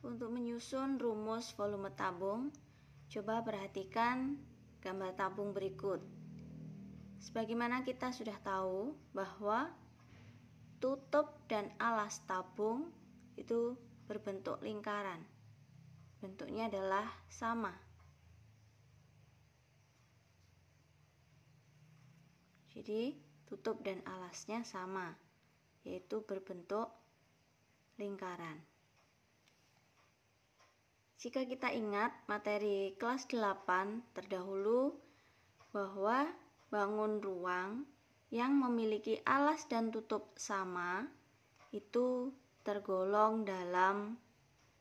Untuk menyusun rumus volume tabung, coba perhatikan gambar tabung berikut. Sebagaimana kita sudah tahu bahwa tutup dan alas tabung itu berbentuk lingkaran. Bentuknya adalah sama. Jadi tutup dan alasnya sama, yaitu berbentuk lingkaran. Jika kita ingat materi kelas 8 terdahulu bahwa bangun ruang yang memiliki alas dan tutup sama itu tergolong dalam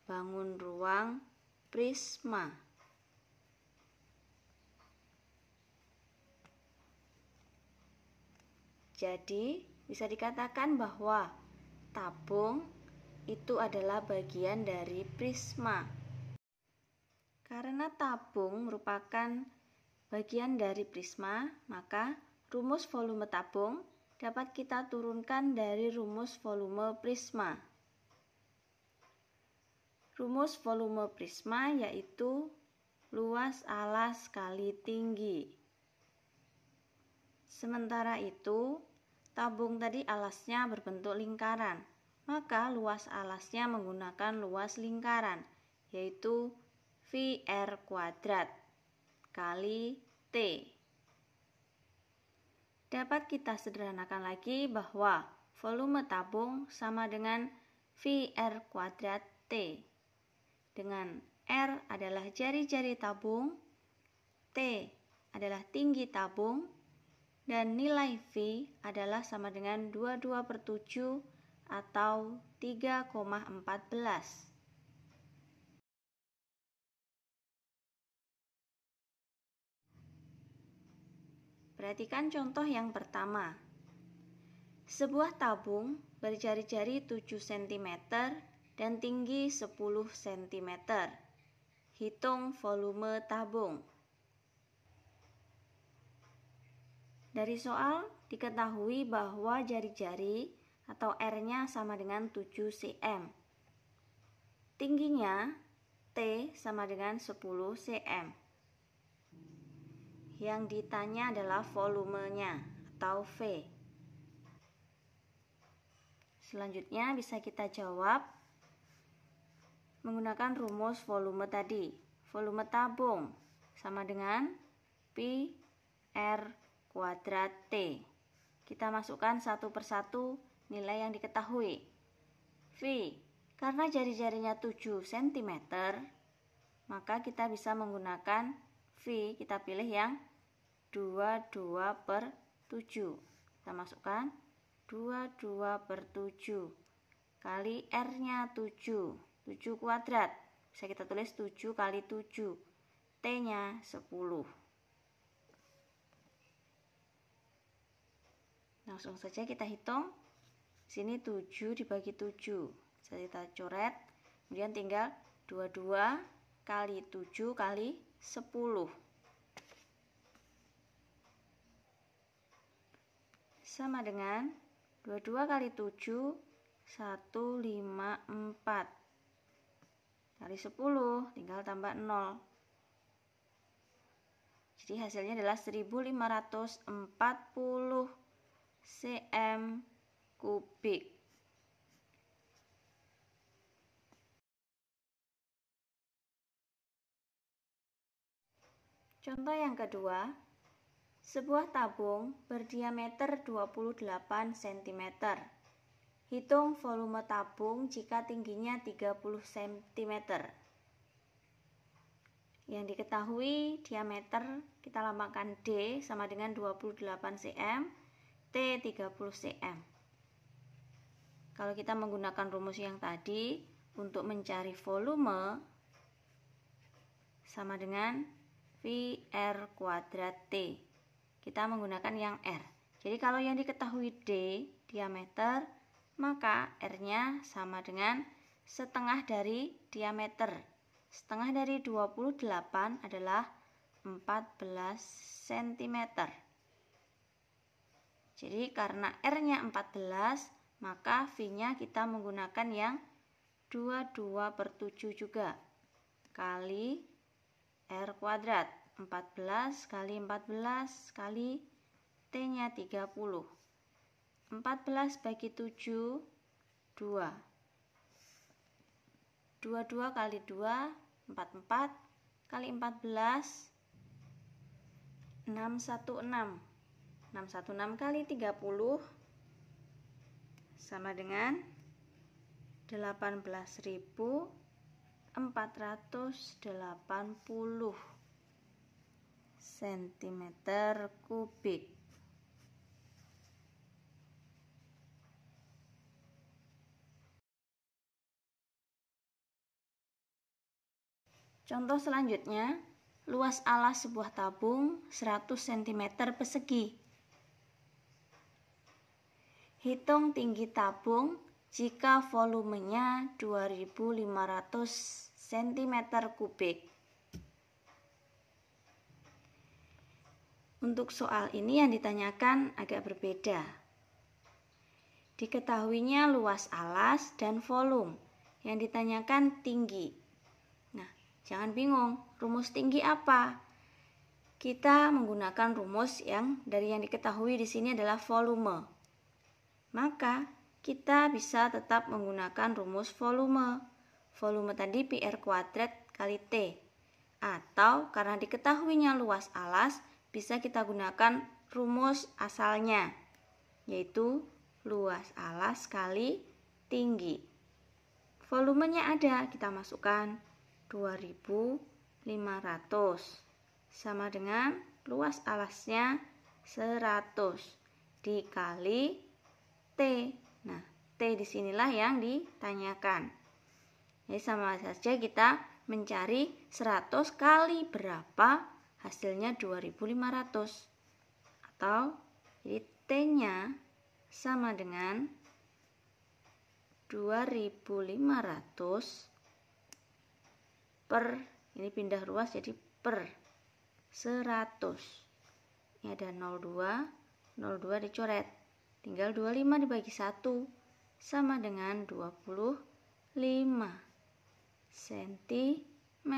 bangun ruang prisma. Jadi bisa dikatakan bahwa tabung itu adalah bagian dari prisma. Karena tabung merupakan bagian dari prisma, maka rumus volume tabung dapat kita turunkan dari rumus volume prisma. Rumus volume prisma yaitu luas alas kali tinggi. Sementara itu, tabung tadi alasnya berbentuk lingkaran, maka luas alasnya menggunakan luas lingkaran, yaitu VR kuadrat kali T. Dapat kita sederhanakan lagi bahwa volume tabung sama dengan VR kuadrat T, dengan R adalah jari-jari tabung, T adalah tinggi tabung, dan nilai V adalah sama dengan 22/7 atau 3,14. Perhatikan contoh yang pertama. Sebuah tabung berjari-jari 7 cm dan tinggi 10 cm. Hitung volume tabung. Dari soal diketahui bahwa jari-jari atau R-nya sama dengan 7 cm. Tingginya T sama dengan 10 cm. Yang ditanya adalah volumenya atau V. Selanjutnya bisa kita jawab menggunakan rumus volume tadi. Volume tabung sama dengan Pi R kuadrat T. Kita masukkan satu persatu nilai yang diketahui. V, karena jari-jarinya 7 cm, maka kita bisa menggunakan V, kita pilih yang 22/7. Kita masukkan 22/7 kali R-nya 7 kuadrat. Bisa kita tulis 7 kali 7. T-nya 10. Langsung saja kita hitung. Sini 7 dibagi 7. Bisa kita coret. Kemudian tinggal 22 kali 7 kali 10. Sama dengan 22 kali 7, 154. Kali 10, tinggal tambah 0. Jadi hasilnya adalah 1540 cm kubik. Contoh yang kedua, sebuah tabung berdiameter 28 cm. Hitung volume tabung jika tingginya 30 cm. Yang diketahui diameter kita lambangkan D sama dengan 28 cm, T 30 cm. Kalau kita menggunakan rumus yang tadi, untuk mencari volume sama dengan VR kuadrat T. Kita menggunakan yang R. Jadi kalau yang diketahui D diameter, maka R-nya sama dengan setengah dari diameter. Setengah dari 28 adalah 14 cm. Jadi karena R-nya 14, maka V-nya kita menggunakan yang 22/7 juga, kali R kuadrat. 14 kali 14 kali T-nya 30. 14 bagi 7, 2. 22 kali 2, 44 kali 14, 616. 616 kali 30 sama dengan 18.480 cm3. Contoh selanjutnya, luas alas sebuah tabung 100 cm persegi. Hitung tinggi tabung jika volumenya 2500 cm3. Untuk soal ini yang ditanyakan agak berbeda. Diketahuinya luas alas dan volume, yang ditanyakan tinggi. Nah, jangan bingung, rumus tinggi apa? Kita menggunakan rumus yang diketahui di sini adalah volume. Maka kita bisa tetap menggunakan rumus volume. Volume tadi PR kuadrat kali T. Atau karena diketahuinya luas alas, bisa kita gunakan rumus asalnya, yaitu luas alas kali tinggi. Volumenya ada, kita masukkan 2500 sama dengan luas alasnya 100 dikali T. Nah, T disinilah yang ditanyakan. Jadi sama saja kita mencari 100 kali berapa, hasilnya 2500. Atau jadi T-nya sama dengan 2500 per, ini pindah ruas jadi per 100. Ini ada 02, 02 dicoret. Tinggal 25 dibagi 1 sama dengan 25 cm.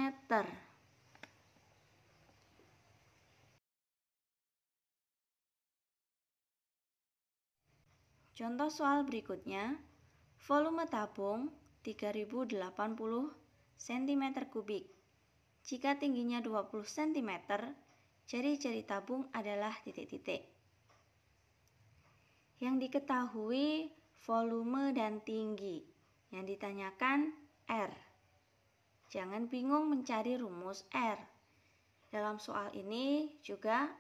Contoh soal berikutnya, volume tabung 3080 cm3. Jika tingginya 20 cm, jari-jari tabung adalah titik-titik. Yang diketahui volume dan tinggi, yang ditanyakan R. Jangan bingung mencari rumus R. Dalam soal ini juga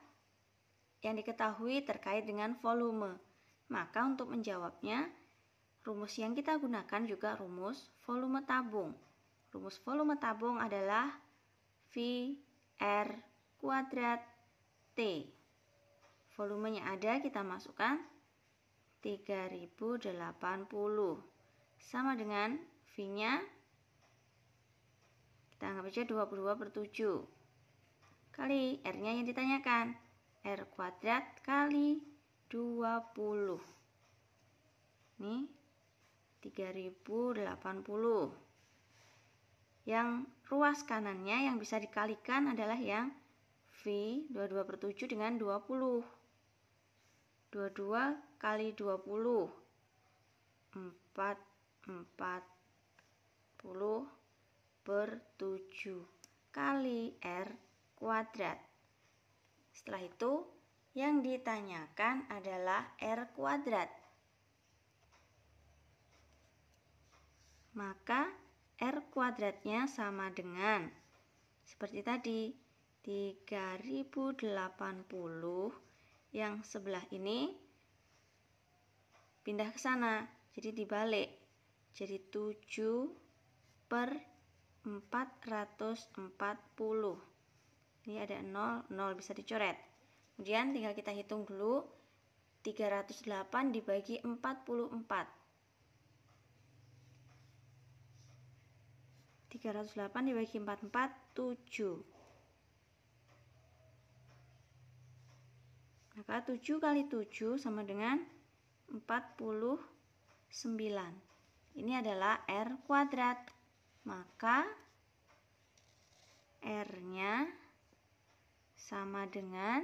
yang diketahui terkait dengan volume. Maka untuk menjawabnya, rumus yang kita gunakan juga rumus volume tabung. Rumus volume tabung adalah VR kuadrat T. Volumenya ada, kita masukkan 3080 sama dengan V-nya kita anggap aja 22/7 kali R-nya yang ditanyakan, R kuadrat kali 20. Ini 3080. Yang ruas kanannya yang bisa dikalikan adalah yang V 22/7 dengan 20. 22 kali 20 40/7 kali R kuadrat. Setelah itu yang ditanyakan adalah R kuadrat. Maka R kuadratnya sama dengan seperti tadi 3080, yang sebelah ini pindah ke sana, jadi dibalik, jadi 7/440. Ini ada 0, 0 bisa dicoret. Kemudian tinggal kita hitung dulu, 308 dibagi 44. 308 dibagi 44, 7. Maka 7 kali 7 sama dengan 49. Ini adalah R kuadrat. Maka R-nya sama dengan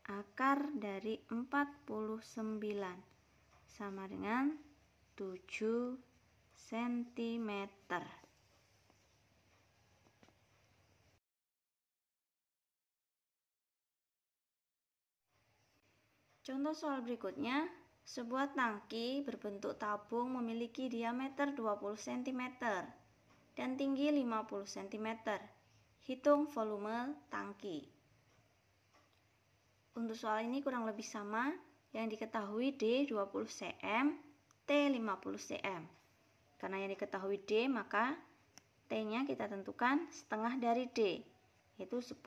akar dari 49 sama dengan 7 cm. Contoh soal berikutnya, sebuah tangki berbentuk tabung memiliki diameter 20 cm dan tinggi 50 cm. Hitung volume tangki. Untuk soal ini kurang lebih sama, yang diketahui D 20 cm, T 50 cm. Karena yang diketahui D, maka T-nya kita tentukan setengah dari D, yaitu 10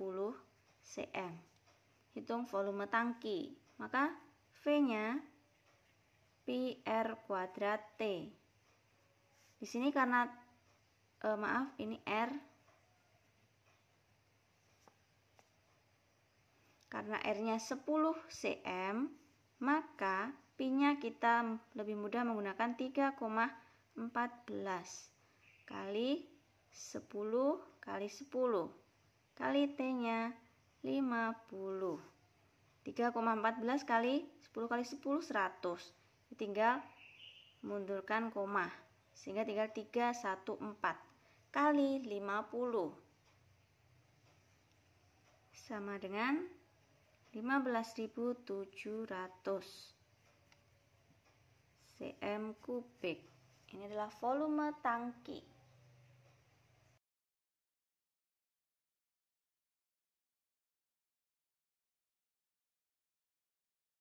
cm. Hitung volume tangki. Maka V-nya pi R kuadrat T. Di sini karena ini R, karena R-nya 10 cm, maka pi-nya kita lebih mudah menggunakan 3,14 kali 10 kali 10 kali T-nya 50. 3,14 kali 10 kali 10 100. Tinggal mundurkan koma sehingga tinggal 314 kali 50 sama dengan 15.700 cm kubik. Ini adalah volume tangki.